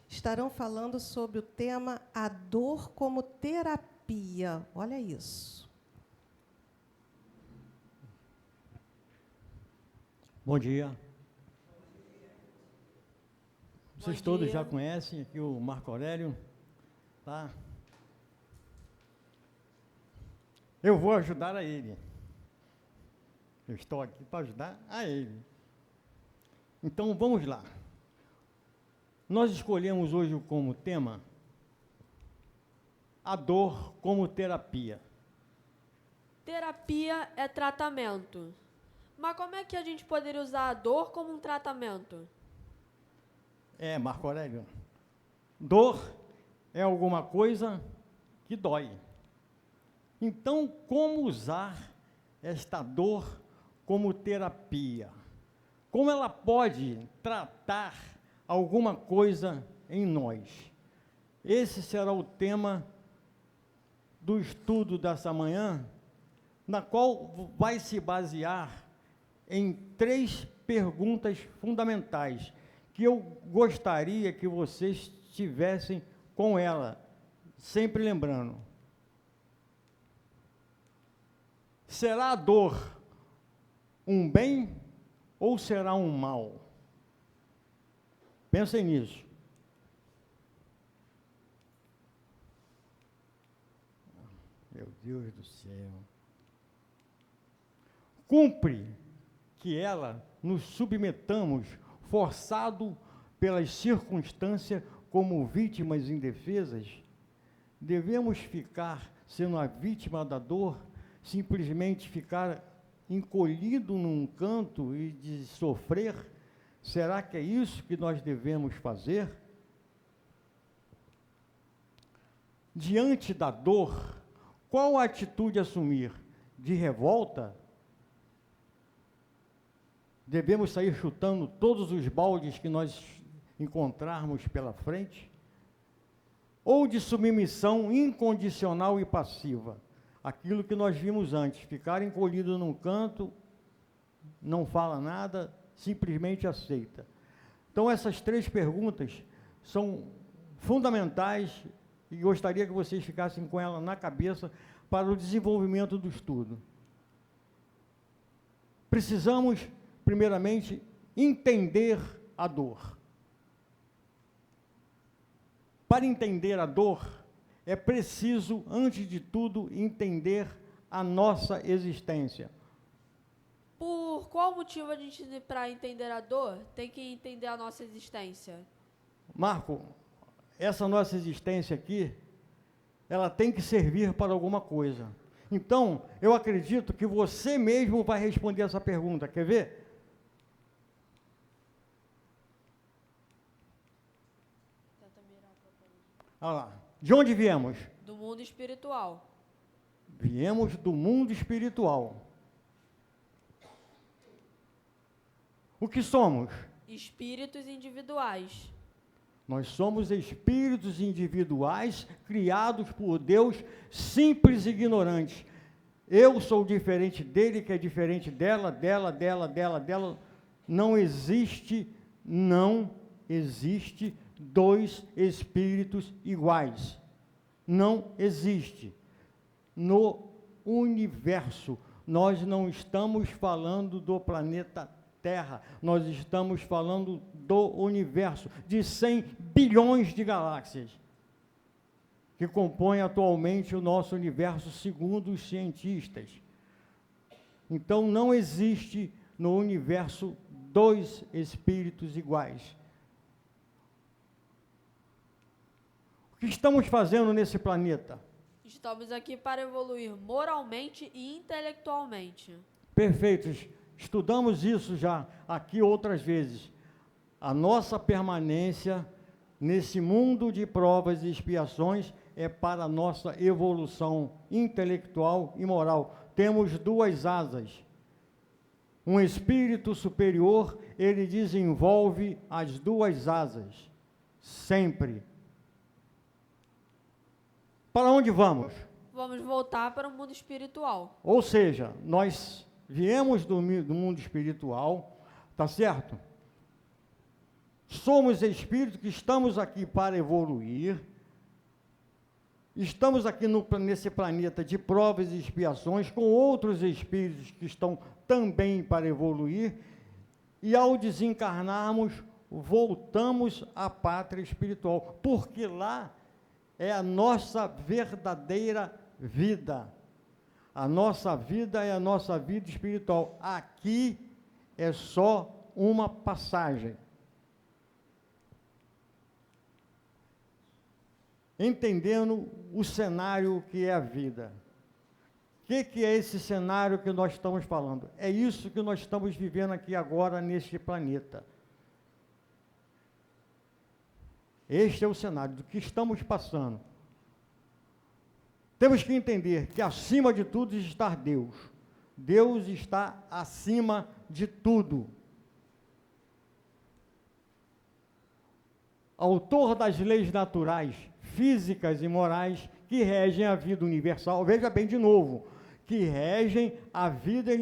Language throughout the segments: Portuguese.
estarão falando sobre o tema A Dor como Terapia. Olha isso. Bom dia. Vocês todos já conhecem aqui o Marco Aurélio, tá? Eu vou ajudar a ele. Eu estou aqui para ajudar a ele. Então, vamos lá. Nós escolhemos hoje como tema a dor como terapia. Terapia é tratamento. Mas como é que a gente poderia usar a dor como um tratamento? Marco Aurélio, dor é alguma coisa que dói. Então, como usar esta dor como terapia? Como ela pode tratar alguma coisa em nós? Esse será o tema do estudo dessa manhã, na qual vai se basear em 3 perguntas fundamentais, que eu gostaria que vocês tivessem com ela, sempre lembrando. Será a dor um bem ou será um mal? Pensem nisso. Meu Deus do céu. Cumpre que ela nos submetamos, forçado pelas circunstâncias, como vítimas indefesas? Devemos ficar sendo a vítima da dor, simplesmente ficar encolhido num canto e de sofrer? Será que é isso que nós devemos fazer? Diante da dor, qual a atitude assumir? De revolta? Devemos sair chutando todos os baldes que nós encontrarmos pela frente? Ou de submissão incondicional e passiva? Aquilo que nós vimos antes, ficar encolhido num canto, não fala nada, simplesmente aceita. Então, essas 3 perguntas são fundamentais e gostaria que vocês ficassem com ela na cabeça para o desenvolvimento do estudo. Precisamos, primeiramente, entender a dor. Para entender a dor, é preciso, antes de tudo, entender a nossa existência. Por qual motivo a gente, para entender a dor, tem que entender a nossa existência? Marco, essa nossa existência aqui, ela tem que servir para alguma coisa. Então, eu acredito que você mesmo vai responder essa pergunta. Quer ver? Olha lá. De onde viemos? Do mundo espiritual. Viemos do mundo espiritual. O que somos? Espíritos individuais. Nós somos espíritos individuais criados por Deus, simples e ignorantes. Eu sou diferente dele, que é diferente dela. Não existe 2 espíritos iguais. Não existe. No universo, nós não estamos falando do planeta Terra, nós estamos falando do universo, de 100 bilhões de galáxias, que compõem atualmente o nosso universo, segundo os cientistas. Então, não existe no universo 2 espíritos iguais. O que estamos fazendo nesse planeta? Estamos aqui para evoluir moralmente e intelectualmente. Perfeitos. Estudamos isso já aqui outras vezes. A nossa permanência nesse mundo de provas e expiações é para a nossa evolução intelectual e moral. Temos 2 asas. Um espírito superior, ele desenvolve as 2 asas, sempre. Para onde vamos? Vamos voltar para o mundo espiritual. Ou seja, nós viemos do mundo espiritual, tá certo? somos espíritos que estamos aqui para evoluir, estamos aqui nesse planeta de provas e expiações, com outros espíritos que estão também para evoluir, e ao desencarnarmos, voltamos à pátria espiritual, porque lá é a nossa verdadeira vida. A nossa vida é a nossa vida espiritual. Aqui é só uma passagem. Entendendo o cenário que é a vida. O que é esse cenário que nós estamos falando? É isso que nós estamos vivendo aqui agora neste planeta. Este é o cenário do que estamos passando. Temos que entender que acima de tudo está Deus. Deus está acima de tudo. Autor das leis naturais, físicas e morais que regem a vida universal. Veja bem de novo, que regem a vida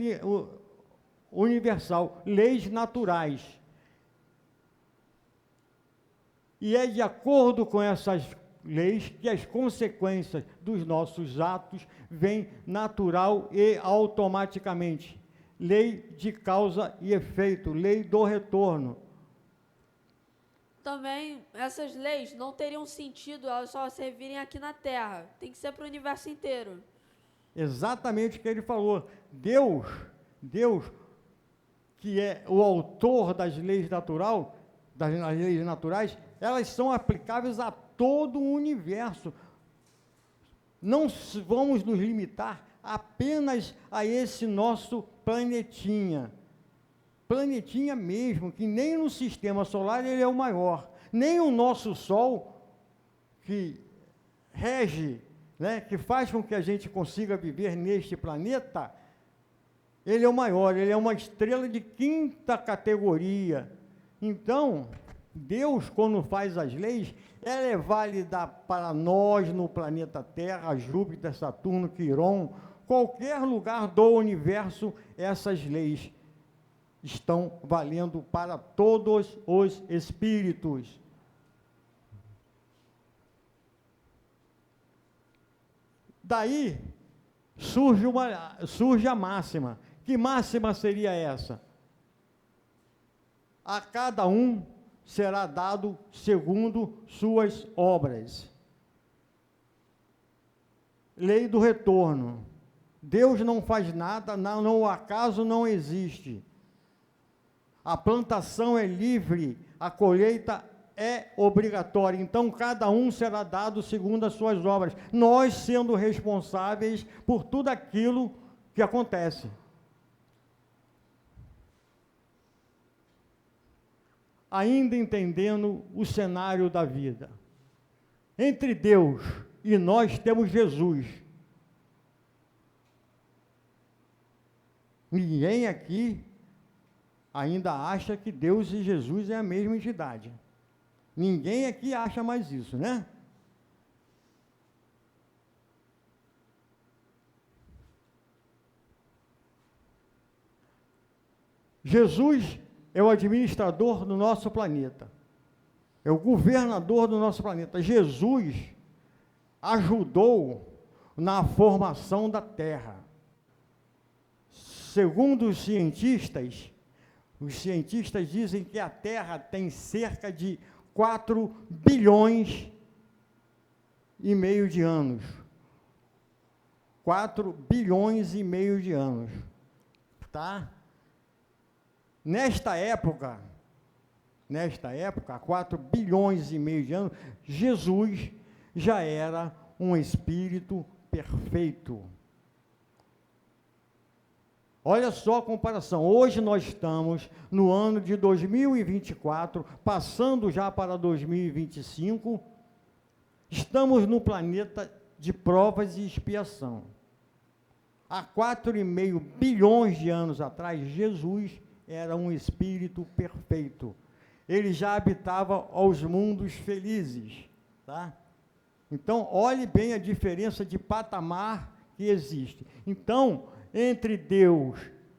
universal, leis naturais. E é de acordo com essas leis que as consequências dos nossos atos vêm natural e automaticamente. Lei de causa e efeito, lei do retorno. Também, essas leis não teriam sentido elas só servirem aqui na Terra. Tem que ser para o universo inteiro. Exatamente o que ele falou. Deus, que é o autor das leis naturais, elas são aplicáveis a todo o universo. Não vamos nos limitar apenas a esse nosso planetinha. Planetinha mesmo, que nem no sistema solar ele é o maior. Nem o nosso Sol, que rege, né, que faz com que a gente consiga viver neste planeta, ele é o maior, ele é uma estrela de 5ª categoria. Então, Deus, quando faz as leis, ela é válida para nós no planeta Terra, Júpiter, Saturno, Quiron, qualquer lugar do universo, essas leis estão valendo para todos os espíritos. Daí surge a máxima. Que máxima seria essa? A cada um será dado segundo suas obras. Lei do retorno. Deus não faz nada, o acaso não existe. A plantação é livre, a colheita é obrigatória. Então, cada um será dado segundo as suas obras. Nós sendo responsáveis por tudo aquilo que acontece. Ainda entendendo o cenário da vida. Entre Deus e nós temos Jesus. Ninguém aqui ainda acha que Deus e Jesus é a mesma entidade. Ninguém aqui acha mais isso, né? Jesus é o administrador do nosso planeta. É o governador do nosso planeta. Jesus ajudou na formação da Terra. Segundo os cientistas dizem que a Terra tem cerca de 4 bilhões e meio de anos. 4 bilhões e meio de anos. Tá? Nesta época, há 4 bilhões e meio de anos, Jesus já era um espírito perfeito. Olha só a comparação. Hoje nós estamos no ano de 2024, passando já para 2025. Estamos no planeta de provas e expiação. Há 4,5 bilhões de anos atrás, Jesus era um espírito perfeito. Ele já habitava aos mundos felizes, tá? Então, olhe bem a diferença de patamar que existe. Então, entre Deus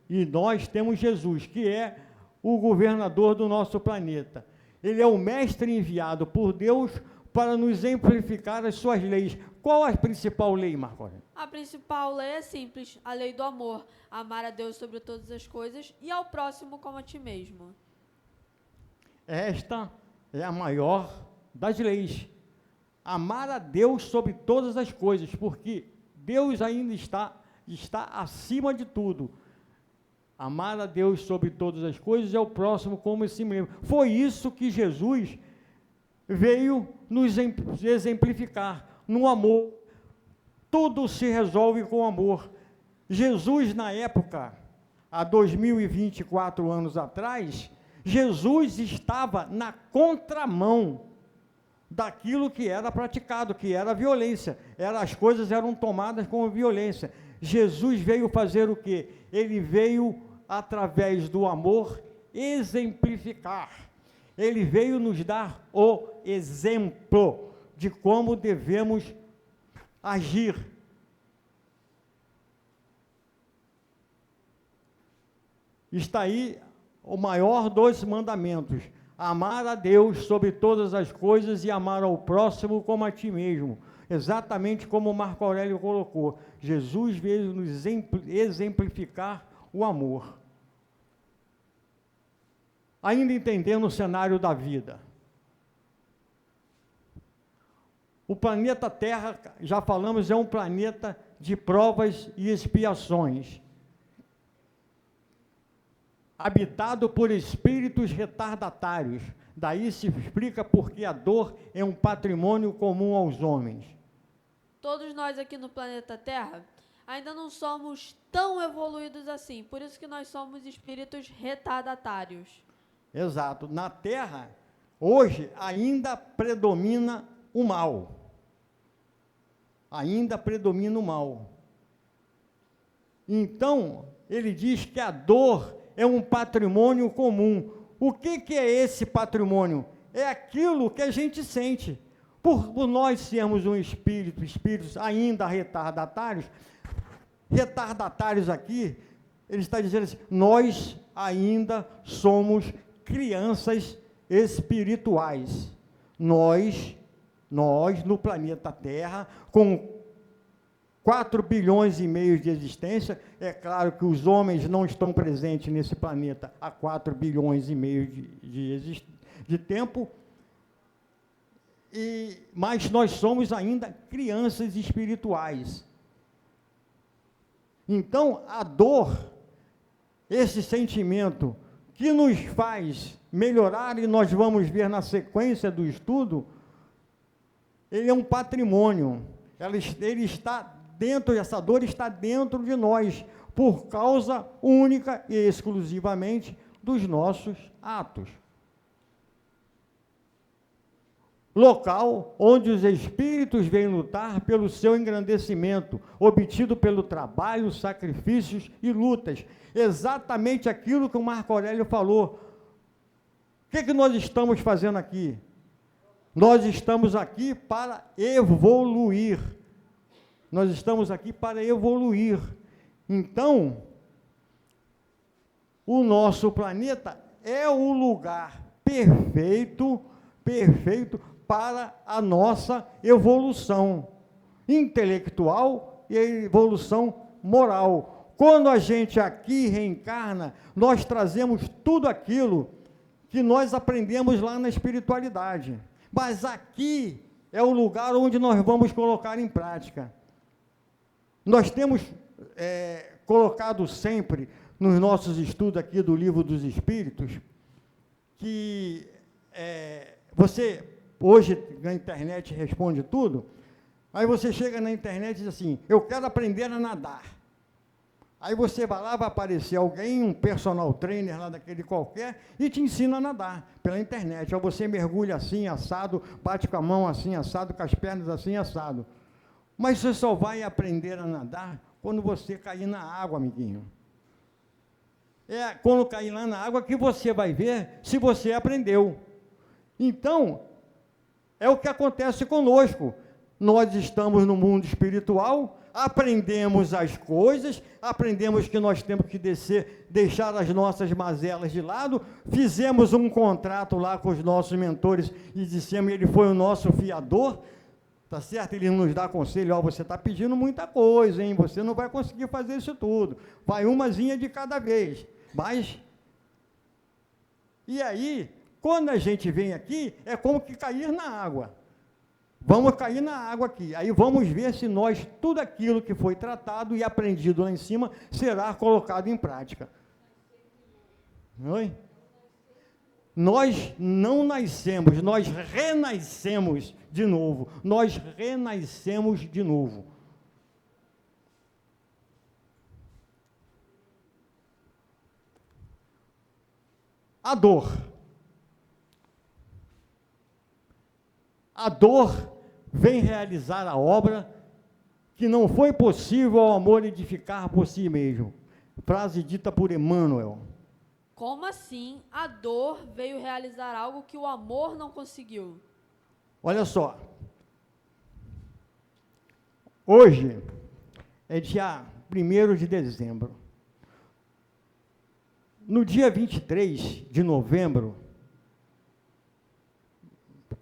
e nós temos Jesus, que é o governador do nosso planeta. Ele é o mestre enviado por Deus para nos exemplificar as suas leis. Qual a principal lei, Marco Aurélio? A principal lei é simples, a lei do amor. Amar a Deus sobre todas as coisas e ao próximo como a ti mesmo. Esta é a maior das leis. Amar a Deus sobre todas as coisas, porque Deus ainda está acima de tudo. Amar a Deus sobre todas as coisas e ao próximo como a si mesmo. Foi isso que Jesus veio nos exemplificar, no amor. Tudo se resolve com amor. Jesus, na época, há 2024 anos atrás, Jesus estava na contramão daquilo que era praticado, que era a violência. As coisas eram tomadas como violência. Jesus veio fazer o quê? Ele veio, através do amor, exemplificar. Ele veio nos dar o exemplo de como devemos agir. Está aí o maior dos mandamentos: amar a Deus sobre todas as coisas e amar ao próximo como a ti mesmo. Exatamente como Marco Aurélio colocou, Jesus veio nos exemplificar o amor. Ainda entendendo o cenário da vida. O planeta Terra, já falamos, é um planeta de provas e expiações, habitado por espíritos retardatários. Daí se explica porque a dor é um patrimônio comum aos homens. Todos nós aqui no planeta Terra ainda não somos tão evoluídos assim, por isso que nós somos espíritos retardatários. Exato. Na Terra, hoje, ainda predomina o mal. Ainda predomina o mal. Então, ele diz que a dor é um patrimônio comum. O que é esse patrimônio? É aquilo que a gente sente. Por nós sermos um espírito, espíritos ainda retardatários aqui, ele está dizendo assim, nós ainda somos crianças espirituais. Nós no planeta Terra, com 4 bilhões e meio de existência, é claro que os homens não estão presentes nesse planeta há 4 bilhões e meio de tempo, mas nós somos ainda crianças espirituais. Então, a dor, esse sentimento que nos faz melhorar, e nós vamos ver na sequência do estudo, ele é um patrimônio, ele está dentro, essa dor está dentro de nós, por causa única e exclusivamente dos nossos atos. Local onde os espíritos vêm lutar pelo seu engrandecimento, obtido pelo trabalho, sacrifícios e lutas. Exatamente aquilo que o Marco Aurélio falou. O que nós estamos fazendo aqui? Nós estamos aqui para evoluir. Nós estamos aqui para evoluir. Então, o nosso planeta é o lugar perfeito para a nossa evolução intelectual e evolução moral. Quando a gente aqui reencarna, nós trazemos tudo aquilo que nós aprendemos lá na espiritualidade. Mas aqui é o lugar onde nós vamos colocar em prática. Nós temos colocado sempre, nos nossos estudos aqui do Livro dos Espíritos, que você, hoje, na internet, responde tudo, aí você chega na internet e diz assim, eu quero aprender a nadar. Aí você vai lá, vai aparecer alguém, um personal trainer lá daquele qualquer, e te ensina a nadar pela internet. Aí você mergulha assim, assado, bate com a mão assim, assado, com as pernas assim, assado. Mas você só vai aprender a nadar quando você cair na água, amiguinho. É quando cair lá na água que você vai ver se você aprendeu. Então, é o que acontece conosco. nós estamos no mundo espiritual, aprendemos as coisas, aprendemos que nós temos que deixar as nossas mazelas de lado, fizemos um contrato lá com os nossos mentores e dissemos, ele foi o nosso fiador, tá certo? Ele nos dá conselho, ó, você está pedindo muita coisa, hein? Você não vai conseguir fazer isso tudo, vai umazinha de cada vez, mas... E aí, quando a gente vem aqui, é como que cair na água. Vamos cair na água aqui, aí vamos ver se nós, tudo aquilo que foi tratado e aprendido lá em cima, será colocado em prática. Oi? Nós não nascemos, nós renascemos de novo, nós renascemos de novo. A dor. A dor vem realizar a obra que não foi possível ao amor edificar por si mesmo. Frase dita por Emmanuel. Como assim a dor veio realizar algo que o amor não conseguiu? Olha só. Hoje é dia 1º de dezembro. No dia 23 de novembro,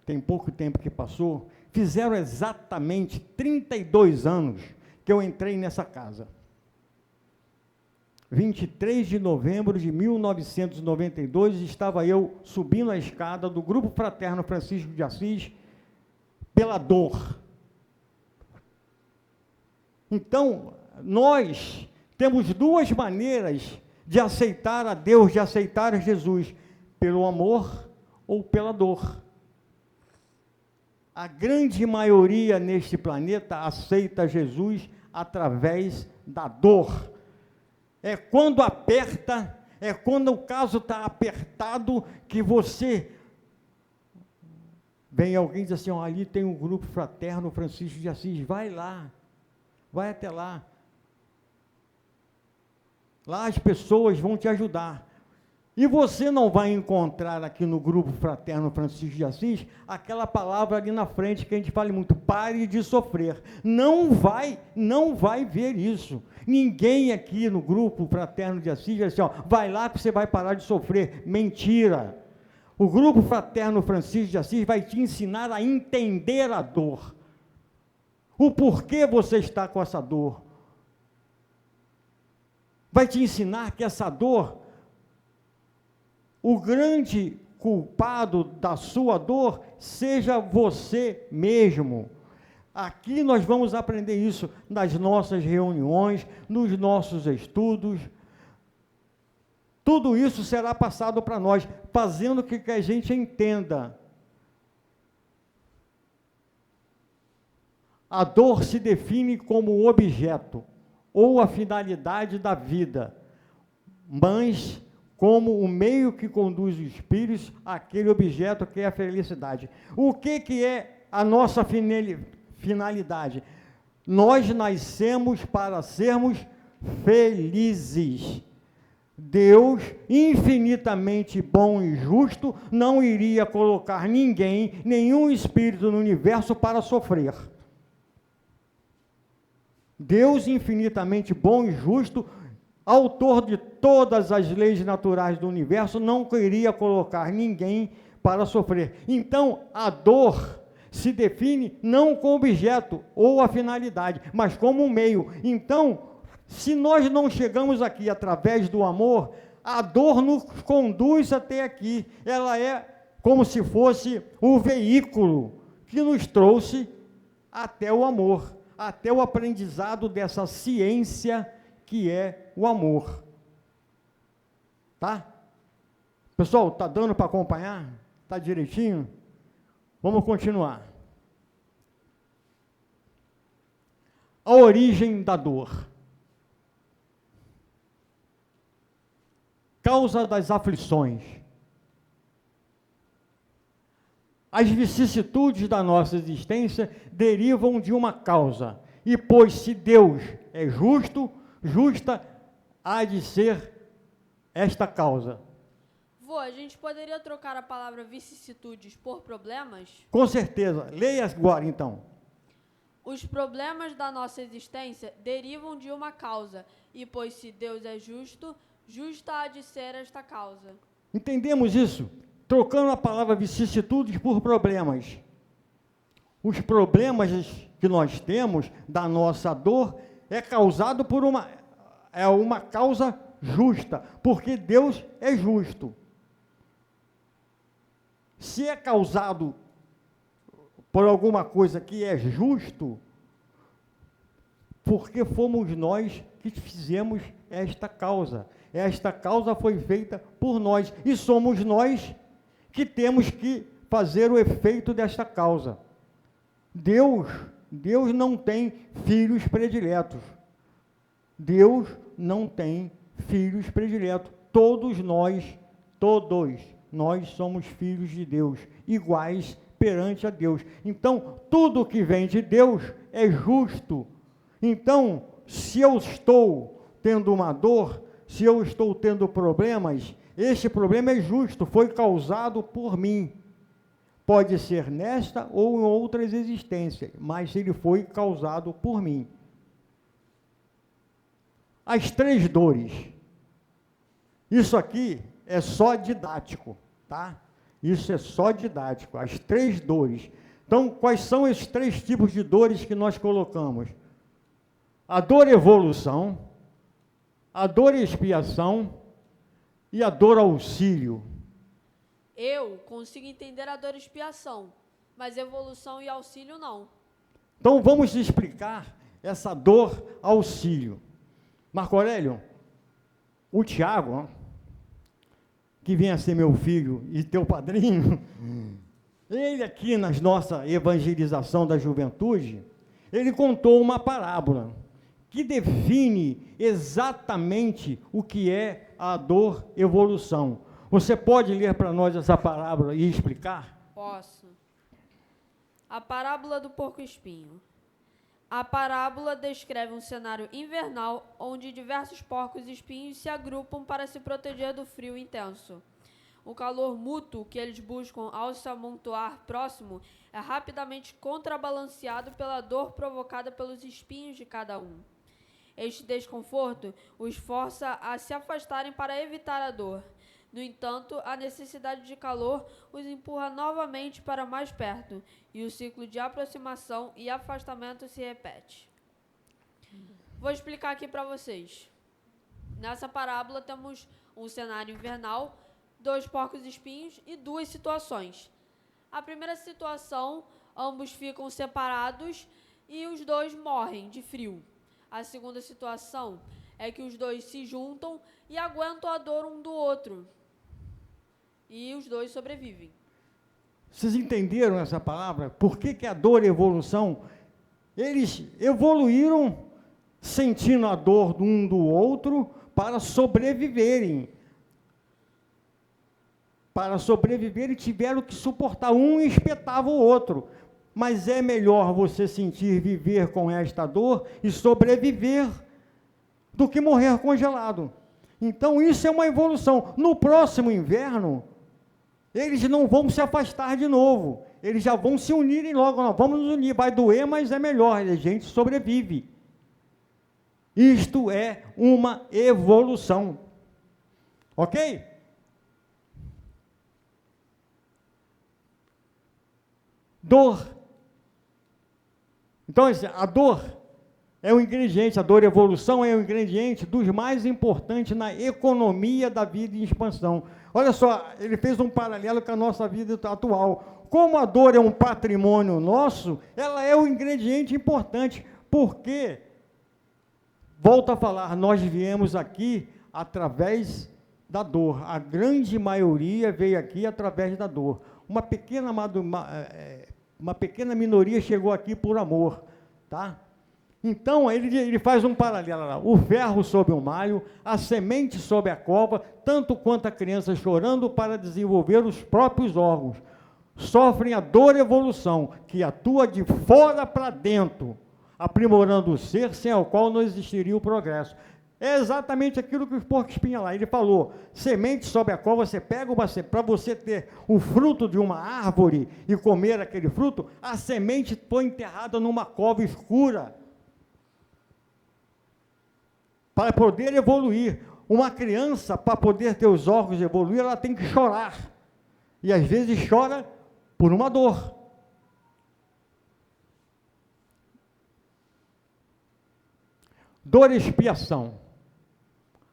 tem pouco tempo que passou, fizeram exatamente 32 anos que eu entrei nessa casa. 23 de novembro de 1992, estava eu subindo a escada do Grupo Fraterno Francisco de Assis pela dor. Então, nós temos duas maneiras de aceitar a Deus, de aceitar a Jesus, pelo amor ou pela dor. A grande maioria neste planeta aceita Jesus através da dor. É quando aperta, é quando o caso está apertado, que você... Vem alguém e diz assim, ó, ali tem um grupo fraterno Francisco de Assis, vai lá, vai até lá. Lá as pessoas vão te ajudar. E você não vai encontrar aqui no Grupo Fraterno Francisco de Assis aquela palavra ali na frente que a gente fala muito, pare de sofrer. Não vai ver isso. Ninguém aqui no Grupo Fraterno de Assis vai dizer, ó, vai lá que você vai parar de sofrer. Mentira. O Grupo Fraterno Francisco de Assis vai te ensinar a entender a dor. O porquê você está com essa dor. Vai te ensinar que essa dor, o grande culpado da sua dor, seja você mesmo. Aqui nós vamos aprender isso nas nossas reuniões, nos nossos estudos. Tudo isso será passado para nós, fazendo com que a gente entenda. A dor se define como o objeto ou a finalidade da vida, mas como o meio que conduz os espíritos àquele objeto que é a felicidade. O que é a nossa finalidade? Nós nascemos para sermos felizes. Deus, infinitamente bom e justo, não iria colocar ninguém, nenhum espírito no universo para sofrer. Deus, infinitamente bom e justo, autor de todas as leis naturais do universo, não queria colocar ninguém para sofrer. Então, a dor se define não como objeto ou a finalidade, mas como um meio. Então, se nós não chegamos aqui através do amor, a dor nos conduz até aqui. Ela é como se fosse o veículo que nos trouxe até o amor, até o aprendizado dessa ciência que é o amor. Tá? Pessoal, tá dando para acompanhar? Tá direitinho? Vamos continuar. A origem da dor. Causa das aflições. As vicissitudes da nossa existência derivam de uma causa, e pois se Deus é justo, justa há de ser esta causa. Vô, a gente poderia trocar a palavra vicissitudes por problemas? Com certeza. Leia agora, então. Os problemas da nossa existência derivam de uma causa, e pois se Deus é justo, justa há de ser esta causa. Entendemos isso? Trocando a palavra vicissitudes por problemas. Os problemas que nós temos da nossa dor é causado por uma causa justa, porque Deus é justo. Se é causado por alguma coisa que é justo, porque fomos nós que fizemos esta causa. Esta causa foi feita por nós, e somos nós que temos que fazer o efeito desta causa. Deus não tem filhos prediletos. Deus não tem filhos prediletos. Todos nós somos filhos de Deus, iguais perante a Deus. Então, tudo que vem de Deus é justo. Então, se eu estou tendo uma dor, se eu estou tendo problemas, este problema é justo, foi causado por mim. Pode ser nesta ou em outras existências, mas ele foi causado por mim. As 3 dores. Isso aqui é só didático, tá? Isso é só didático, as 3 dores. Então, quais são esses 3 tipos de dores que nós colocamos? A dor evolução, a dor expiação e a dor auxílio. Eu consigo entender a dor expiação, mas evolução e auxílio não. Então, vamos explicar essa dor auxílio. Marco Aurélio, o Tiago, que vem a ser meu filho e teu padrinho, ele aqui na nossa evangelização da juventude, ele contou uma parábola que define exatamente o que é a dor evolução. Você pode ler para nós essa parábola e explicar? Posso. A parábola do porco-espinho. A parábola descreve um cenário invernal onde diversos porcos-espinhos se agrupam para se proteger do frio intenso. O calor mútuo que eles buscam ao se amontoar próximo é rapidamente contrabalanceado pela dor provocada pelos espinhos de cada um. Este desconforto os força a se afastarem para evitar a dor. No entanto, a necessidade de calor os empurra novamente para mais perto, e o ciclo de aproximação e afastamento se repete. Vou explicar aqui para vocês. Nessa parábola temos um cenário invernal, 2 porcos-espinhos e 2 situações. A primeira situação, ambos ficam separados e os 2 morrem de frio. A segunda situação é que os 2 se juntam e aguentam a dor um do outro. E os 2 sobrevivem. Vocês entenderam essa palavra? Por que a dor e evolução? Eles evoluíram sentindo a dor um do outro para sobreviverem. Para sobreviverem tiveram que suportar, um espetava o outro. Mas é melhor você sentir viver com esta dor e sobreviver do que morrer congelado. Então isso é uma evolução. No próximo inverno, eles não vão se afastar de novo. Eles já vão se unirem logo. Nós vamos nos unir. Vai doer, mas é melhor. A gente sobrevive. Isto é uma evolução. Ok? Dor. Então, a dor é um ingrediente, a dor e a evolução é um ingrediente dos mais importantes na economia da vida em expansão. Olha só, ele fez um paralelo com a nossa vida atual. Como a dor é um patrimônio nosso, ela é um ingrediente importante, porque, volto a falar, nós viemos aqui através da dor. A grande maioria veio aqui através da dor. Uma pequena minoria chegou aqui por amor, tá? Então, ele faz um paralelo lá, o ferro sob o malho, a semente sob a cova, tanto quanto a criança chorando para desenvolver os próprios órgãos. Sofrem a dor e evolução, que atua de fora para dentro, aprimorando o ser, sem o qual não existiria o progresso. É exatamente aquilo que os porco-espinho lá. Ele falou, semente sobre a qual você pega para você ter o fruto de uma árvore e comer aquele fruto, a semente foi enterrada numa cova escura para poder evoluir. Uma criança, para poder ter os órgãos evoluir, ela tem que chorar. E às vezes chora por uma dor. Dor e expiação.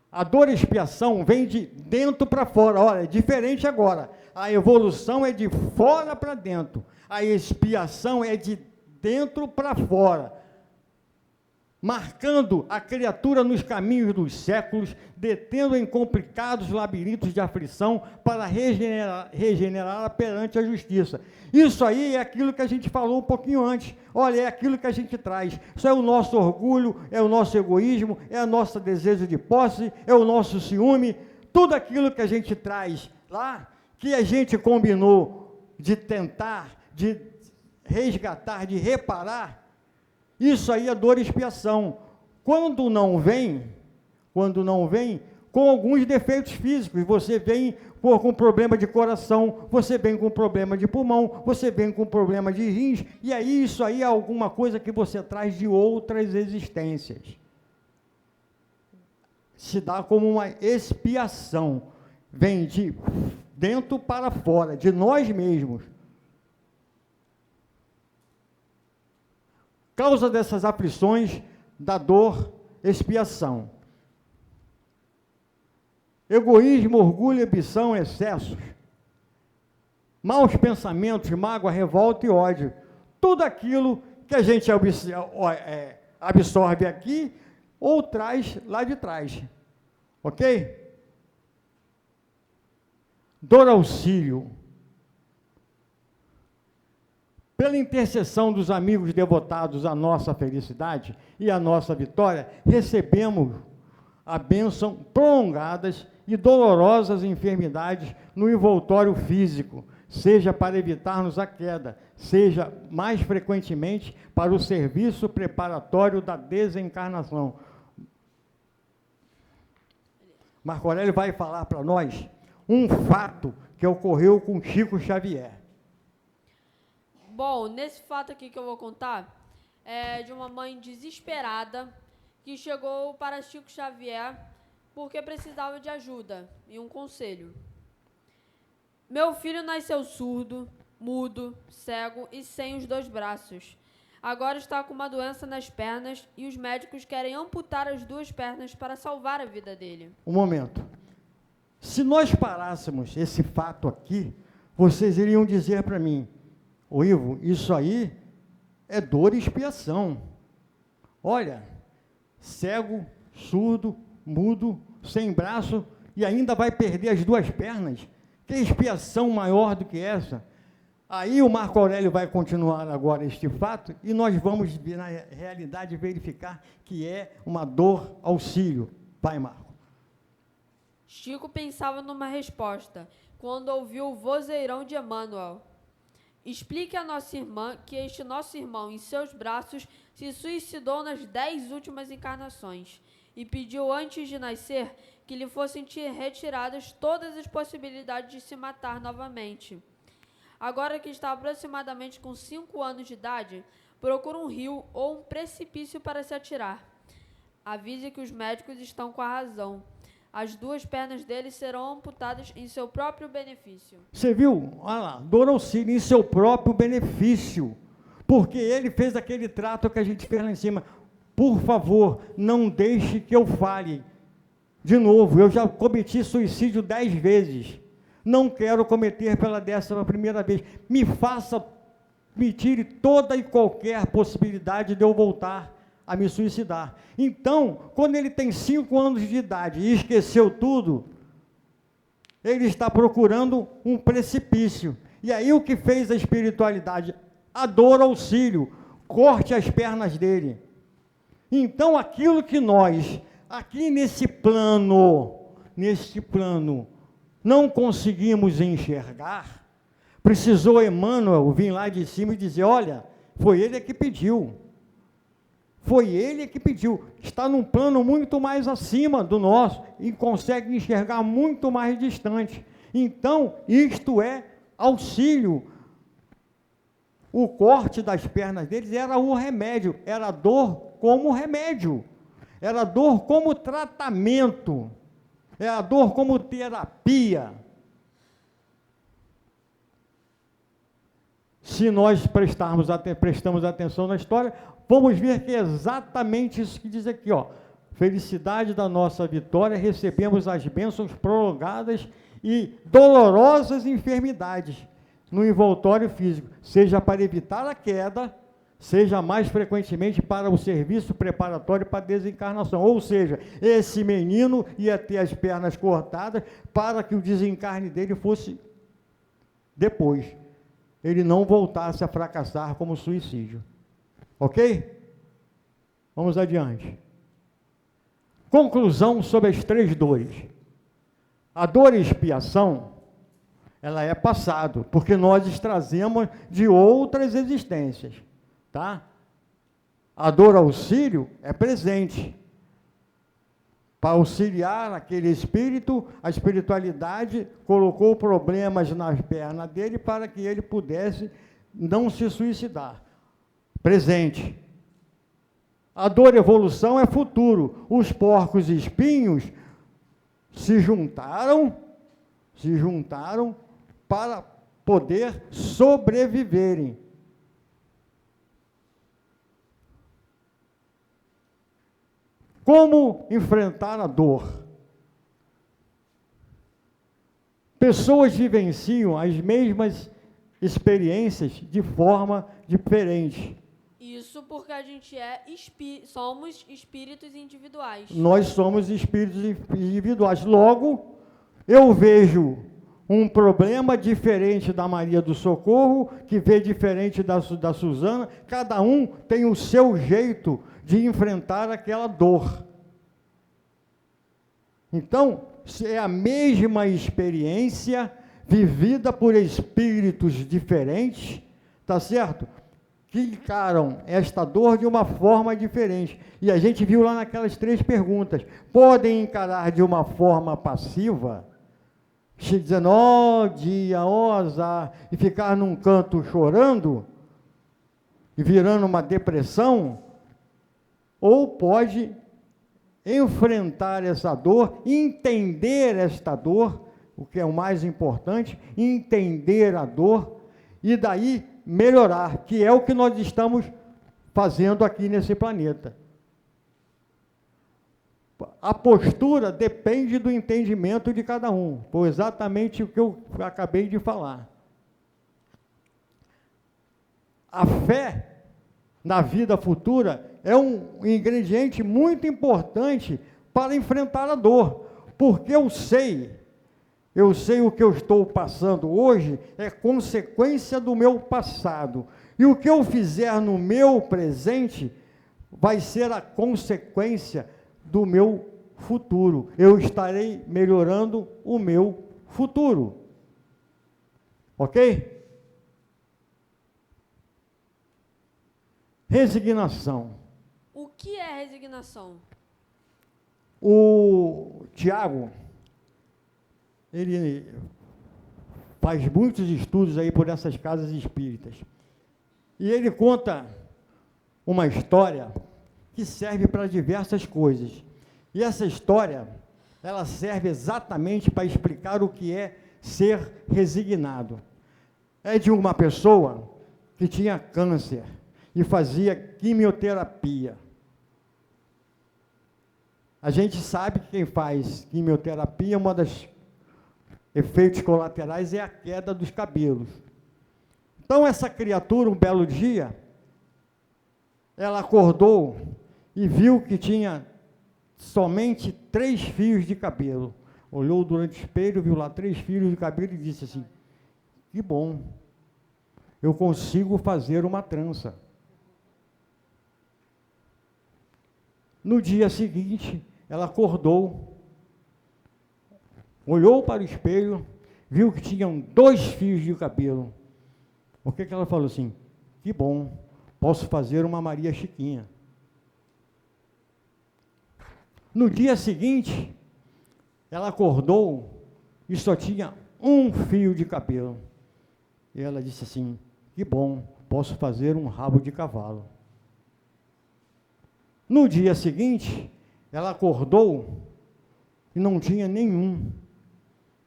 A dor e expiação vem de dentro para fora. Olha, é diferente agora. A evolução é de fora para dentro. A expiação é de dentro para fora. Marcando a criatura nos caminhos dos séculos, detendo em complicados labirintos de aflição para regenerá-la perante a justiça. Isso aí é aquilo que a gente falou um pouquinho antes. Olha, é aquilo que a gente traz. Isso é o nosso orgulho, é o nosso egoísmo, é o nosso desejo de posse, é o nosso ciúme, tudo aquilo que a gente traz lá, que a gente combinou de tentar, de resgatar, de reparar. Isso aí é dor e expiação. Quando não vem, com alguns defeitos físicos, você vem com problema de coração, você vem com problema de pulmão, você vem com problema de rins, e aí isso aí é alguma coisa que você traz de outras existências. Se dá como uma expiação, vem de dentro para fora, de nós mesmos. Causa dessas aflições, da dor, expiação. Egoísmo, orgulho, ambição, excessos. Maus pensamentos, mágoa, revolta e ódio. Tudo aquilo que a gente absorve aqui ou traz lá de trás. Ok? Dor auxílio. Pela intercessão dos amigos devotados à nossa felicidade e à nossa vitória, recebemos a bênção prolongadas e dolorosas enfermidades no envoltório físico, seja para evitarmos a queda, seja mais frequentemente para o serviço preparatório da desencarnação. Marco Aurélio vai falar para nós um fato que ocorreu com Chico Xavier. Bom, nesse fato aqui que eu vou contar, é de uma mãe desesperada que chegou para Chico Xavier porque precisava de ajuda e um conselho. Meu filho nasceu surdo, mudo, cego e sem os 2 braços. Agora está com uma doença nas pernas e os médicos querem amputar as 2 pernas para salvar a vida dele. Um momento. Se nós parássemos esse fato aqui, vocês iriam dizer para mim, ô Ivo, isso aí é dor e expiação. Olha, cego, surdo, mudo, sem braço e ainda vai perder as 2 pernas. Que expiação maior do que essa? Aí o Marco Aurélio vai continuar agora este fato e nós vamos, na realidade, verificar que é uma dor auxílio. Vai, Marco. Chico pensava numa resposta quando ouviu o vozeirão de Emmanuel. Explique a nossa irmã que este nosso irmão, em seus braços, se suicidou nas 10 últimas encarnações e pediu antes de nascer que lhe fossem retiradas todas as possibilidades de se matar novamente. Agora que está aproximadamente com 5 anos de idade, procura um rio ou um precipício para se atirar. Avise que os médicos estão com a razão. As 2 pernas dele serão amputadas em seu próprio benefício. Você viu? Olha lá, dor auxílio em seu próprio benefício. Porque ele fez aquele trato que a gente fez lá em cima. Por favor, não deixe que eu fale. De novo, eu já cometi suicídio 10 vezes. Não quero cometer pela 11ª vez. Me tire toda e qualquer possibilidade de eu voltar a me suicidar. Então, quando ele tem 5 anos de idade e esqueceu tudo, ele está procurando um precipício. E aí o que fez a espiritualidade? A dor auxílio, corte as pernas dele. Então, aquilo que nós, aqui nesse plano, não conseguimos enxergar, precisou Emmanuel vir lá de cima e dizer, olha, foi ele que pediu. Foi ele que pediu. Está num plano muito mais acima do nosso e consegue enxergar muito mais distante. Então, isto é auxílio. O corte das pernas deles era o remédio, era dor como remédio, era dor como tratamento, era dor como terapia. Se nós prestamos atenção na história, vamos ver que é exatamente isso que diz aqui, ó. Felicidade da nossa vitória, recebemos as bênçãos prolongadas e dolorosas enfermidades no envoltório físico, seja para evitar a queda, seja mais frequentemente para o serviço preparatório para a desencarnação. Ou seja, esse menino ia ter as pernas cortadas para que o desencarne dele fosse depois. Ele não voltasse a fracassar como suicídio. Ok? Vamos adiante. Conclusão sobre as 3 dores. A dor e expiação, ela é passado, porque nós trazemos de outras existências, tá? A dor auxílio é presente. Para auxiliar aquele espírito, a espiritualidade colocou problemas nas pernas dele para que ele pudesse não se suicidar. Presente. A dor evolução é futuro. Os porcos e espinhos se juntaram para poder sobreviverem. Como enfrentar a dor? Pessoas vivenciam as mesmas experiências de forma diferente. Isso porque a gente somos espíritos individuais. Nós somos espíritos individuais. Logo, eu vejo um problema diferente da Maria do Socorro, que vê diferente da Suzana. Cada um tem o seu jeito de enfrentar aquela dor. Então, é a mesma experiência vivida por espíritos diferentes, tá certo? Que encaram esta dor de uma forma diferente. E a gente viu lá naquelas 3 perguntas. Podem encarar de uma forma passiva, dizendo, ó dia, ó azar, e ficar num canto chorando, e virando uma depressão, ou pode enfrentar essa dor, entender esta dor, o que é o mais importante, entender a dor, e daí melhorar, que é o que nós estamos fazendo aqui nesse planeta. A postura depende do entendimento de cada um, foi exatamente o que eu acabei de falar. A fé na vida futura é um ingrediente muito importante para enfrentar a dor, porque eu sei o que eu estou passando hoje é consequência do meu passado, e o que eu fizer no meu presente vai ser a consequência do meu futuro. Eu estarei melhorando o meu futuro. Ok? Resignação. O que é resignação? O Tiago, ele faz muitos estudos aí por essas casas espíritas. E ele conta uma história que serve para diversas coisas. E essa história, ela serve exatamente para explicar o que é ser resignado. É de uma pessoa que tinha câncer e fazia quimioterapia. A gente sabe que quem faz quimioterapia, uma das efeitos colaterais é a queda dos cabelos. Então, essa criatura, um belo dia, ela acordou e viu que tinha somente 3 fios de cabelo. Olhou durante o espelho, viu lá 3 fios de cabelo e disse assim, que bom, eu consigo fazer uma trança. No dia seguinte, ela acordou, olhou para o espelho, viu que tinham 2 fios de cabelo. O que ela falou assim? Que bom, posso fazer uma Maria Chiquinha. No dia seguinte, ela acordou e só tinha um fio de cabelo. E ela disse assim: que bom, posso fazer um rabo de cavalo. No dia seguinte, ela acordou e não tinha nenhum.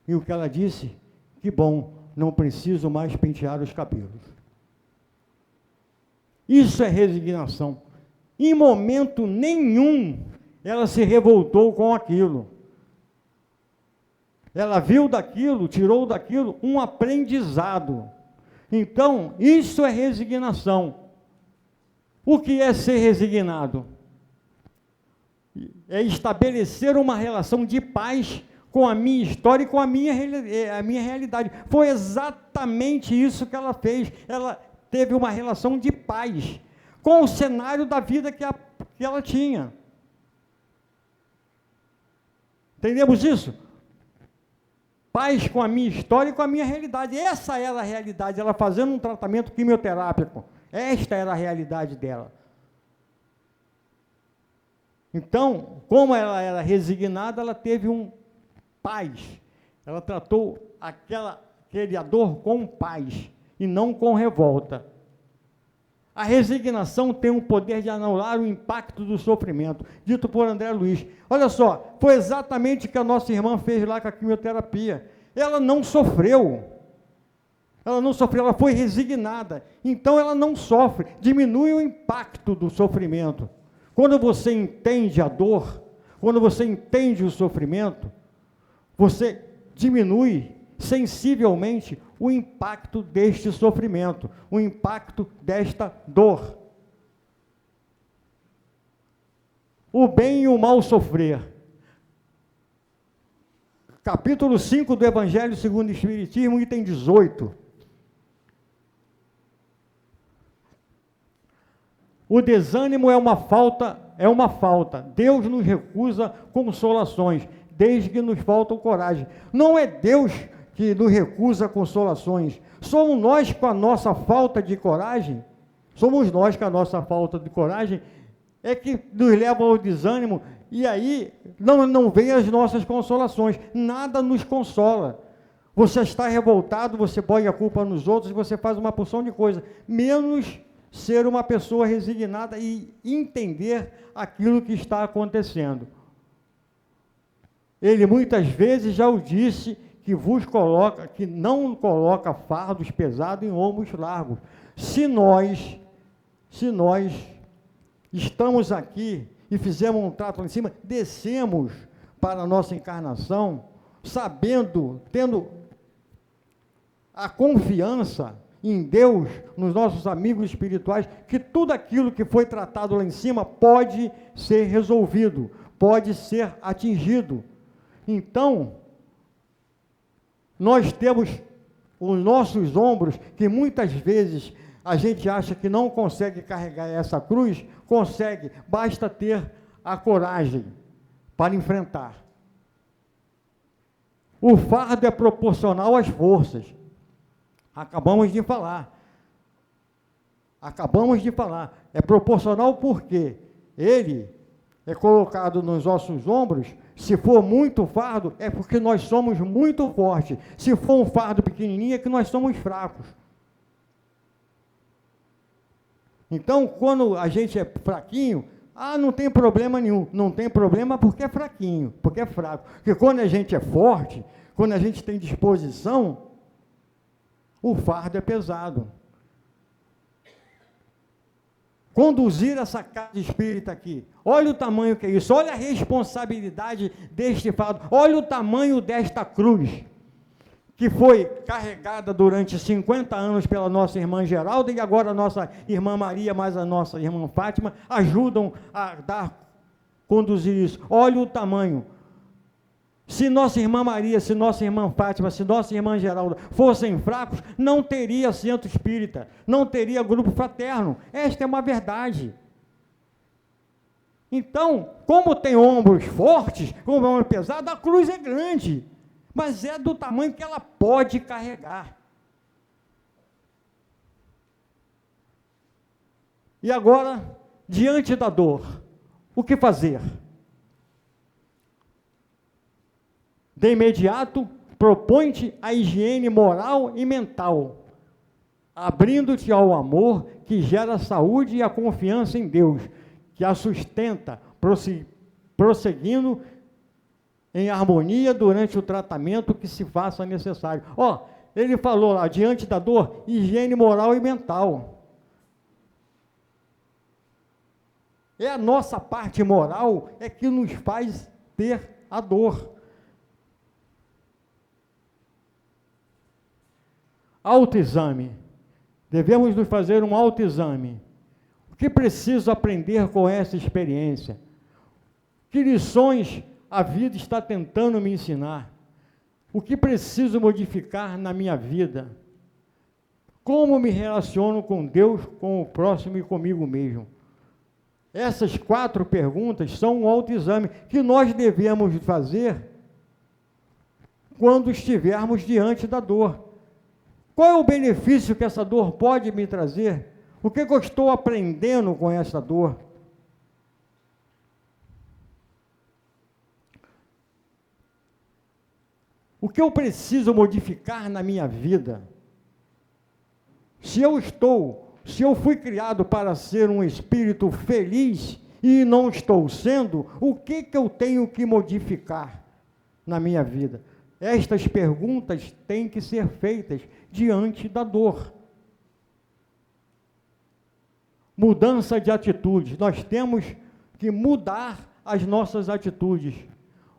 E o que ela disse? Que bom, não preciso mais pentear os cabelos. Isso é resignação. Em momento nenhum, ela se revoltou com aquilo. Ela viu daquilo, tirou daquilo um aprendizado. Então, isso é resignação. O que é ser resignado? É estabelecer uma relação de paz com a minha história e com a minha realidade. Foi exatamente isso que ela fez. Ela teve uma relação de paz com o cenário da vida que ela tinha. Entendemos isso? Paz com a minha história e com a minha realidade. Essa era a realidade, ela fazendo um tratamento quimioterápico. Esta era a realidade dela. Então, como ela era resignada, ela teve paz. Ela tratou aquele dor com paz e não com revolta. A resignação tem o poder de anular o impacto do sofrimento, dito por André Luiz. Olha só, foi exatamente o que a nossa irmã fez lá com a quimioterapia. Ela não sofreu. Ela não sofreu, ela foi resignada. Então ela não sofre, diminui o impacto do sofrimento. Quando você entende a dor, quando você entende o sofrimento, você diminui sensivelmente o impacto deste sofrimento, o impacto desta dor. O bem e o mal sofrer. Capítulo 5 do Evangelho segundo o Espiritismo, item 18. O desânimo é uma falta. Deus nos recusa consolações, desde que nos falta coragem. Não é Deus que nos recusa consolações, somos nós com a nossa falta de coragem, é que nos leva ao desânimo, e aí não vem as nossas consolações, nada nos consola. Você está revoltado, você põe a culpa nos outros, você faz uma porção de coisa, menos ser uma pessoa resignada e entender aquilo que está acontecendo. Ele muitas vezes já o disse, que não coloca fardos pesados em ombros largos. Se nós estamos aqui e fizemos um trato lá em cima, descemos para a nossa encarnação, sabendo, tendo a confiança em Deus, nos nossos amigos espirituais, que tudo aquilo que foi tratado lá em cima pode ser resolvido, pode ser atingido. Então, nós temos os nossos ombros, que muitas vezes a gente acha que não consegue carregar essa cruz, consegue, basta ter a coragem para enfrentar. O fardo é proporcional às forças. Acabamos de falar. É proporcional porque ele é colocado nos nossos ombros. Se for muito fardo, é porque nós somos muito fortes. Se for um fardo pequenininho, é que nós somos fracos. Então, quando a gente é fraquinho, não tem problema nenhum. Não tem problema porque é fraquinho, porque é fraco. Porque quando a gente é forte, quando a gente tem disposição, o fardo é pesado. Conduzir essa casa espírita aqui, olha o tamanho que é isso, olha a responsabilidade deste fardo, olha o tamanho desta cruz, que foi carregada durante 50 anos pela nossa irmã Geralda, e agora a nossa irmã Maria, mais a nossa irmã Fátima, ajudam a conduzir isso. Olha o tamanho. Se nossa irmã Maria, se nossa irmã Fátima, se nossa irmã Geralda fossem fracos, não teria centro espírita, não teria grupo fraterno. Esta é uma verdade. Então, como tem ombros fortes, como é ombro pesado, a cruz é grande, mas é do tamanho que ela pode carregar. E agora, diante da dor, o que fazer? De imediato, propõe-te a higiene moral e mental, abrindo-te ao amor que gera a saúde e a confiança em Deus, que a sustenta, prosseguindo em harmonia durante o tratamento que se faça necessário. Ó, ele falou lá, diante da dor, higiene moral e mental. É a nossa parte moral é que nos faz ter a dor. Autoexame. Devemos nos fazer um autoexame. O que preciso aprender com essa experiência? Que lições a vida está tentando me ensinar? O que preciso modificar na minha vida? Como me relaciono com Deus, com o próximo e comigo mesmo? Essas 4 perguntas são um autoexame que nós devemos fazer quando estivermos diante da dor. Qual é o benefício que essa dor pode me trazer? O que eu estou aprendendo com essa dor? O que eu preciso modificar na minha vida? Se eu fui criado para ser um espírito feliz e não estou sendo, o que eu tenho que modificar na minha vida? Estas perguntas têm que ser feitas diante da dor. Mudança de atitude. Nós temos que mudar as nossas atitudes.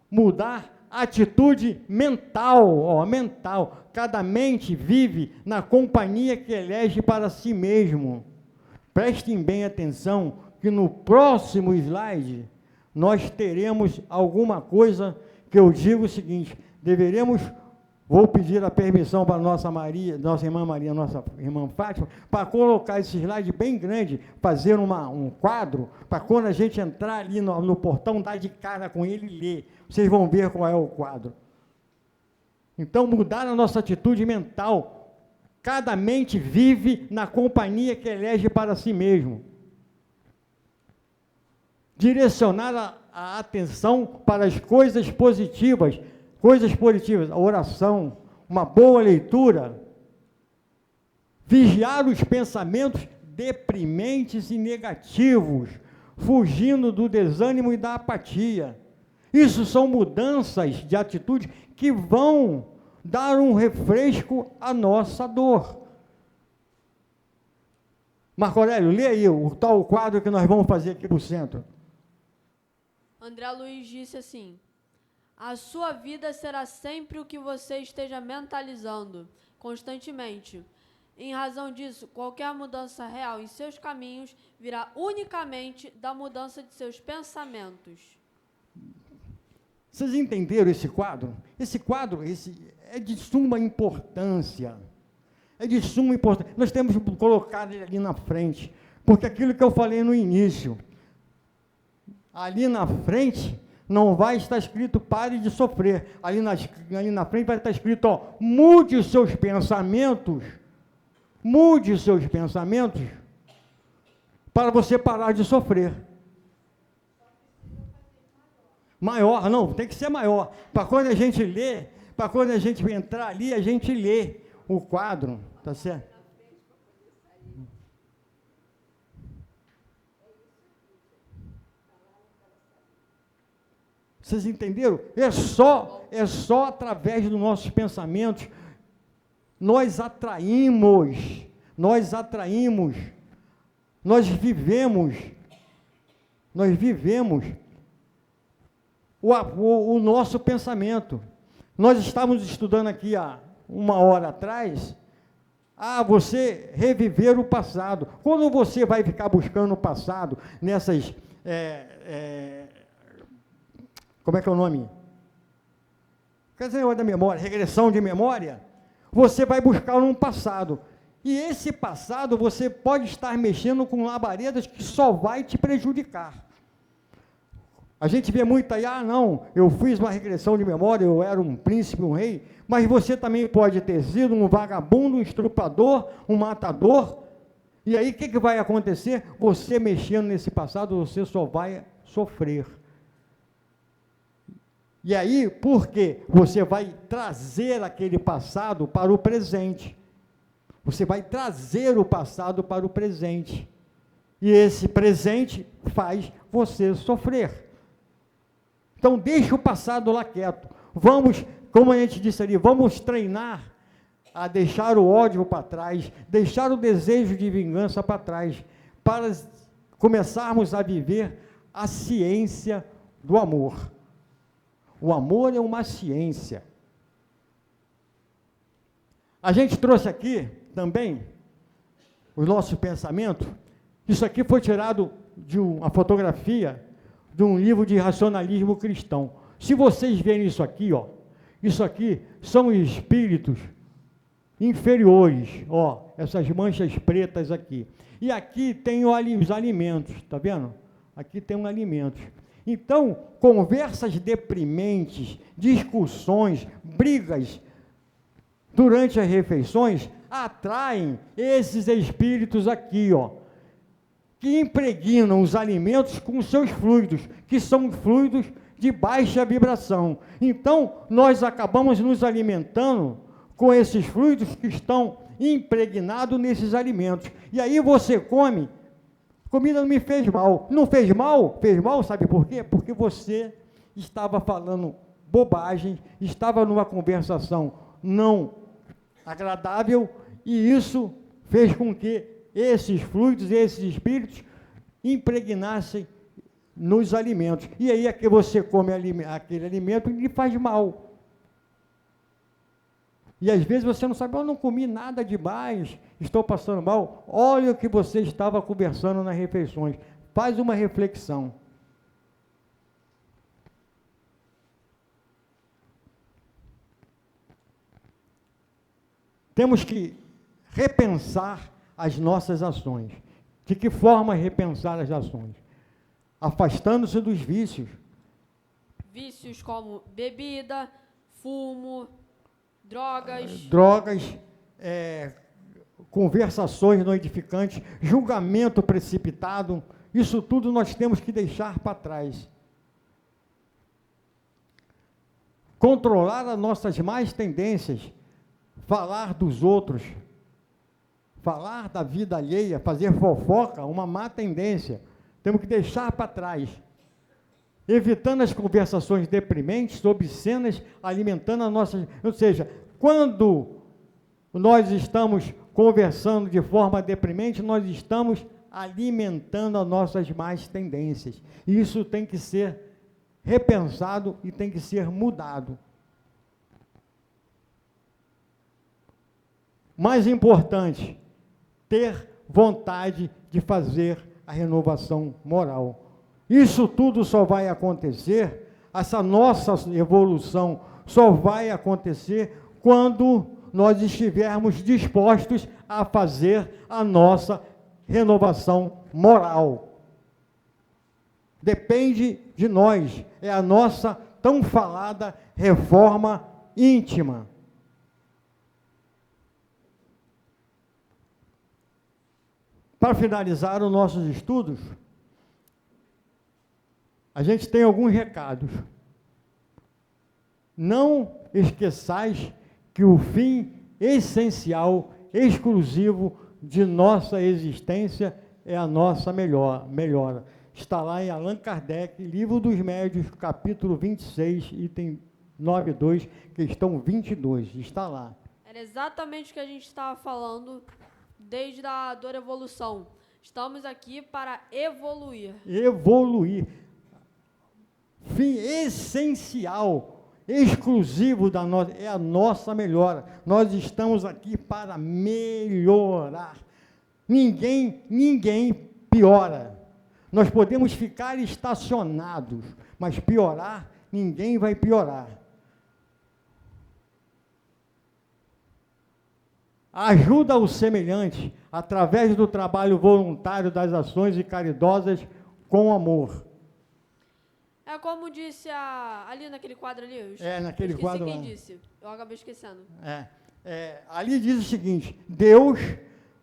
Mudar a atitude mental, mental. Cada mente vive na companhia que elege para si mesmo. Prestem bem atenção que no próximo slide nós teremos alguma coisa que eu digo o seguinte, vou pedir a permissão para nossa irmã Maria, nossa irmã Fátima, para colocar esse slide bem grande, fazer um quadro, para quando a gente entrar ali no portão, dar de cara com ele e ler. Vocês vão ver qual é o quadro. Então, mudar a nossa atitude mental. Cada mente vive na companhia que elege para si mesmo. Direcionar a atenção para as coisas positivas, a oração, uma boa leitura, vigiar os pensamentos deprimentes e negativos, fugindo do desânimo e da apatia. Isso são mudanças de atitude que vão dar um refresco à nossa dor. Marco Aurélio, lê aí o tal quadro que nós vamos fazer aqui no centro. André Luiz disse assim: a sua vida será sempre o que você esteja mentalizando, constantemente. Em razão disso, qualquer mudança real em seus caminhos virá unicamente da mudança de seus pensamentos. Vocês entenderam esse quadro? Esse quadro é de suma importância. É de suma importância. Nós temos que colocar ele ali na frente, porque aquilo que eu falei no início, ali na frente não vai estar escrito pare de sofrer. Ali na frente vai estar escrito, mude os seus pensamentos. Mude os seus pensamentos para você parar de sofrer. Maior, não, tem que ser maior. Para quando a gente lê, para quando a gente entrar ali, a gente lê o quadro, tá certo? Vocês entenderam? É só através dos nossos pensamentos nós atraímos, nós vivemos o nosso pensamento. Nós estávamos estudando aqui há 1 hora atrás, você reviver o passado. Quando você vai ficar buscando o passado, nessas, como é que é o nome? Quer dizer, da memória, regressão de memória, você vai buscar um passado. E esse passado, você pode estar mexendo com labaredas que só vai te prejudicar. A gente vê muito aí, não, eu fiz uma regressão de memória, eu era um príncipe, um rei, mas você também pode ter sido um vagabundo, um estrupador, um matador, e aí o que vai acontecer? Você mexendo nesse passado, você só vai sofrer. E aí, por quê? Você vai trazer aquele passado para o presente. Você vai trazer o passado para o presente. E esse presente faz você sofrer. Então, deixa o passado lá quieto. Vamos, como a gente disse ali, vamos treinar a deixar o ódio para trás, deixar o desejo de vingança para trás, para começarmos a viver a ciência do amor. O amor é uma ciência. A gente trouxe aqui também o nosso pensamento. Isso aqui foi tirado de uma fotografia de um livro de racionalismo cristão. Se vocês verem isso aqui, ó, isso aqui são espíritos inferiores, ó, essas manchas pretas aqui. E aqui tem os alimentos, tá vendo? Aqui tem alimentos. Então, conversas deprimentes, discussões, brigas durante as refeições atraem esses espíritos aqui, ó, que impregnam os alimentos com seus fluidos, que são fluidos de baixa vibração. Então, nós acabamos nos alimentando com esses fluidos que estão impregnados nesses alimentos. E aí você come, comida não me fez mal. Não fez mal? Fez mal, sabe por quê? Porque você estava falando bobagem, estava numa conversação não agradável, e isso fez com que esses fluidos, esses espíritos, impregnassem nos alimentos. E aí é que você come aquele alimento e lhe faz mal. E às vezes você não sabe, eu não comi nada demais, estou passando mal. Olha o que você estava conversando nas refeições. Faz uma reflexão. Temos que repensar as nossas ações. De que forma repensar as ações? Afastando-se dos vícios. Vícios como bebida, fumo, drogas, conversações não edificantes, julgamento precipitado, isso tudo nós temos que deixar para trás. Controlar as nossas más tendências, falar dos outros, falar da vida alheia, fazer fofoca, uma má tendência, temos que deixar para trás. Evitando as conversações deprimentes, obscenas, alimentando a nossa... Ou seja, quando nós estamos conversando de forma deprimente, nós estamos alimentando as nossas más tendências. E isso tem que ser repensado e tem que ser mudado. Mais importante, ter vontade de fazer a renovação moral. Isso tudo só vai acontecer, essa nossa evolução só vai acontecer quando nós estivermos dispostos a fazer a nossa renovação moral. Depende de nós, é a nossa tão falada reforma íntima. Para finalizar os nossos estudos, a gente tem alguns recados. Não esqueçais que o fim essencial, exclusivo de nossa existência é a nossa melhora. Está lá em Allan Kardec, Livro dos Médiuns, capítulo 26, item 9.2, questão 22, está lá. Era exatamente o que a gente estava falando desde a dor evolução. Estamos aqui para evoluir. Evoluir. Fim essencial, exclusivo da nossa, é a nossa melhora. Nós estamos aqui para melhorar. Ninguém piora. Nós podemos ficar estacionados, mas piorar, ninguém vai piorar. Ajuda o semelhante através do trabalho voluntário das ações e caridosas com amor. É como disse ali naquele quadro ali. Naquele quadro quem lá. disse. Eu acabei esquecendo. Ali diz o seguinte: Deus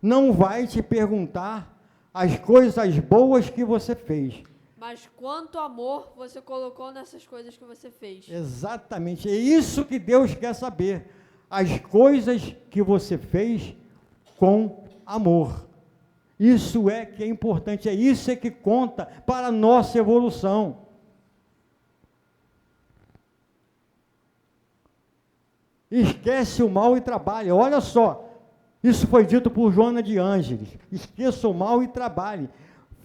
não vai te perguntar as coisas boas que você fez. Mas quanto amor você colocou nessas coisas que você fez. Exatamente, é isso que Deus quer saber. As coisas que você fez com amor. Isso é que é importante, é isso é que conta para a nossa evolução. Esquece o mal e trabalha. Olha só, isso foi dito por Joana de Ângeles. Esqueça o mal e trabalhe.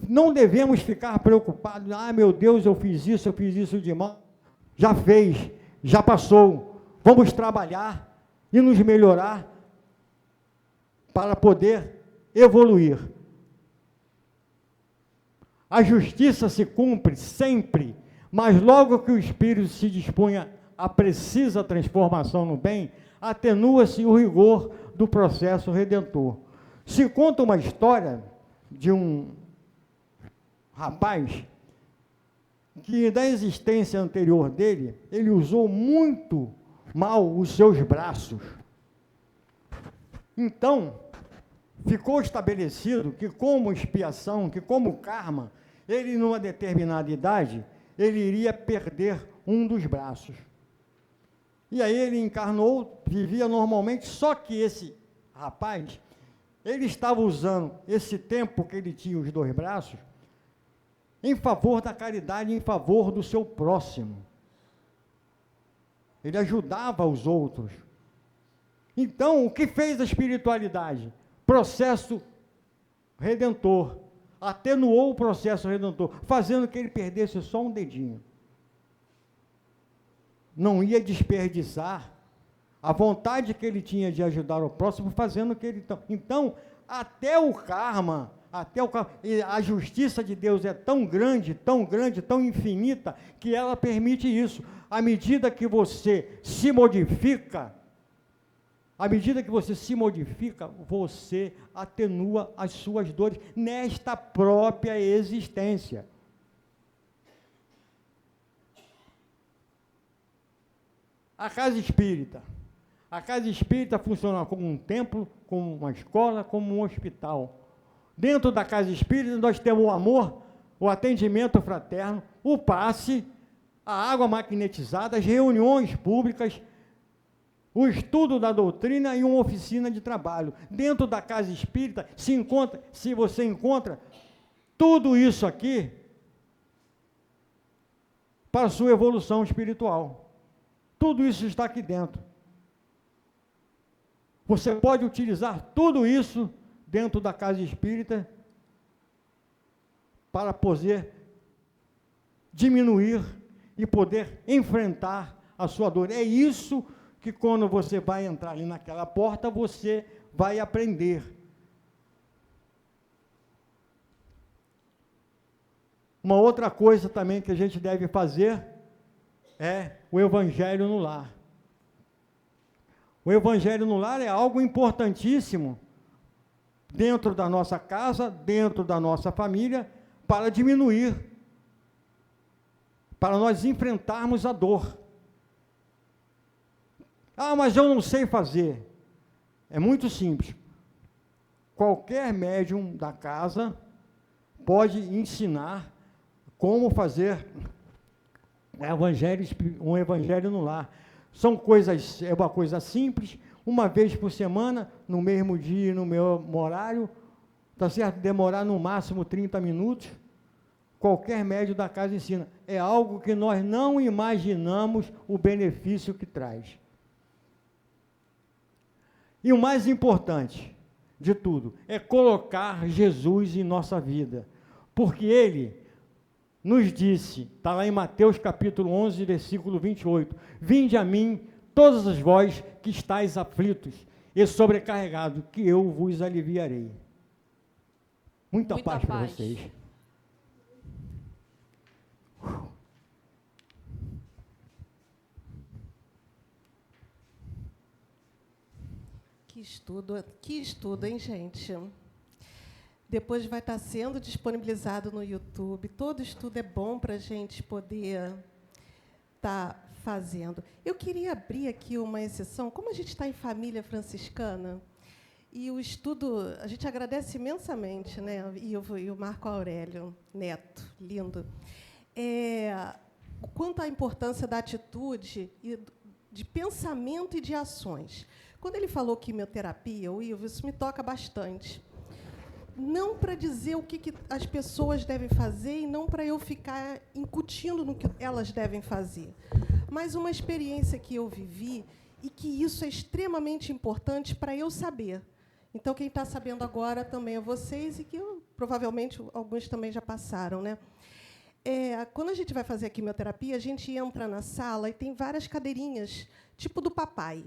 Não devemos ficar preocupados. Ah, meu Deus, eu fiz isso de mal. Já fez, já passou. Vamos trabalhar e nos melhorar para poder evoluir. A justiça se cumpre sempre, mas logo que o espírito se dispunha a precisa transformação no bem, atenua-se o rigor do processo redentor. Se conta uma história de um rapaz que, da existência anterior dele, ele usou muito mal os seus braços. Então, ficou estabelecido que, como expiação, que como karma, ele, numa determinada idade, ele iria perder um dos braços. E aí ele encarnou, vivia normalmente, só que esse rapaz, ele estava usando esse tempo que ele tinha os dois braços, em favor da caridade, em favor do seu próximo. Ele ajudava os outros. Então, o que fez a espiritualidade? Processo redentor. Atenuou o processo redentor, fazendo que ele perdesse só um dedinho. Não ia desperdiçar a vontade que ele tinha de ajudar o próximo, fazendo que ele... Então, até o karma, a justiça de Deus é tão grande, tão infinita, que ela permite isso. À medida que você se modifica, você atenua as suas dores nesta própria existência. A casa espírita funciona como um templo, como uma escola, como um hospital. Dentro da casa espírita nós temos o amor, o atendimento fraterno, o passe, a água magnetizada, as reuniões públicas, o estudo da doutrina e uma oficina de trabalho. Dentro da casa espírita se você encontra tudo isso aqui para a sua evolução espiritual. Tudo isso está aqui dentro. Você pode utilizar tudo isso dentro da casa espírita para poder diminuir e poder enfrentar a sua dor. É isso que, quando você vai entrar ali naquela porta, você vai aprender. Uma outra coisa também que a gente deve fazer é o Evangelho no lar. O Evangelho no lar é algo importantíssimo dentro da nossa casa, dentro da nossa família, para diminuir, para nós enfrentarmos a dor. Ah, mas eu não sei fazer. É muito simples. Qualquer médium da casa pode ensinar como fazer um evangelho no lar. É uma coisa simples, uma vez por semana, no mesmo dia, no mesmo horário, tá certo? Demorar no máximo 30 minutos. Qualquer médium da casa ensina. É algo que nós não imaginamos o benefício que traz. E o mais importante de tudo é colocar Jesus em nossa vida, porque ele nos disse, está lá em Mateus capítulo 11, versículo 28, vinde a mim, todas as vós que estáis aflitos e sobrecarregados, que eu vos aliviarei. Muita paz para vocês. Que estudo, hein, gente? Depois vai estar sendo disponibilizado no YouTube. Todo estudo é bom para a gente poder estar fazendo. Eu queria abrir aqui uma exceção. Como a gente está em família franciscana, E o estudo, a gente agradece imensamente, né? E o Marco Aurélio Neto, lindo. Quanto à importância da atitude, e de pensamento e de ações. Quando ele falou quimioterapia, o Ivo, isso me toca bastante. Não para dizer o que as pessoas devem fazer e não para eu ficar incutindo no que elas devem fazer, mas uma experiência que eu vivi e que isso é extremamente importante para eu saber. Então, quem está sabendo agora também é vocês e que provavelmente alguns também já passaram, né? Quando a gente vai fazer a quimioterapia, a gente entra na sala e tem várias cadeirinhas, tipo do papai.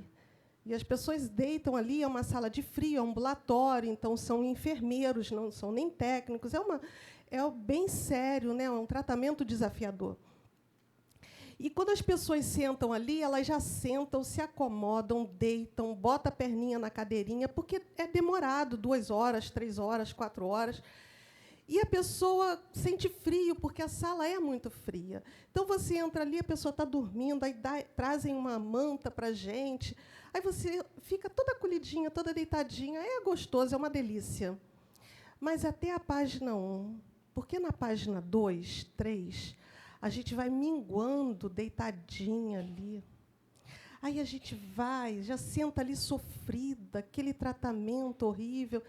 E as pessoas deitam ali, é uma sala de frio, é um ambulatório, então são enfermeiros, não são nem técnicos. É bem sério, né? É um tratamento desafiador. E quando as pessoas sentam ali, elas já sentam, se acomodam, deitam, botam a perninha na cadeirinha, porque é demorado, 2 horas, 3 horas, 4 horas. E a pessoa sente frio, porque a sala é muito fria. Então, você entra ali, a pessoa está dormindo, aí trazem uma manta para a gente, aí você fica toda acolhidinha, toda deitadinha, é gostoso, é uma delícia. Mas até a página 1, porque na página 2, 3, a gente vai minguando, deitadinha ali. Aí a gente já senta ali sofrida, aquele tratamento horrível.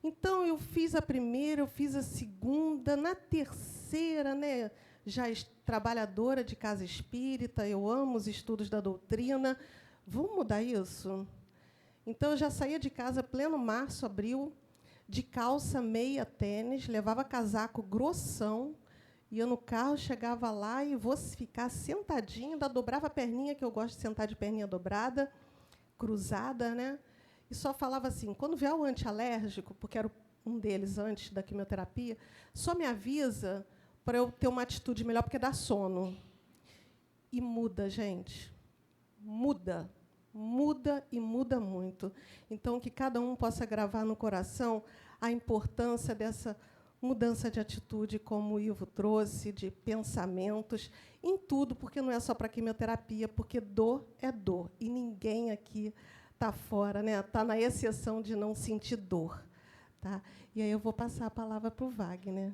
Então, eu fiz a primeira, eu fiz a segunda, na terceira, né, já trabalhadora de casa espírita, eu amo os estudos da doutrina. Vamos mudar isso? Então, eu já saía de casa pleno março, abril, de calça, meia, tênis, levava casaco grossão, ia no carro, chegava lá e vou ficar sentadinha, ainda dobrava a perninha, que eu gosto de sentar de perninha dobrada, cruzada, né? E só falava assim, quando vier o antialérgico, porque era um deles antes da quimioterapia, só me avisa para eu ter uma atitude melhor, porque dá sono. E muda, gente. Muda. Muda e muda muito. Então, que cada um possa gravar no coração a importância dessa mudança de atitude, como o Ivo trouxe, de pensamentos, em tudo, porque não é só para quimioterapia, porque dor é dor. E ninguém aqui está fora, né? Está na exceção de não sentir dor. Tá? E aí eu vou passar a palavra para o Wagner.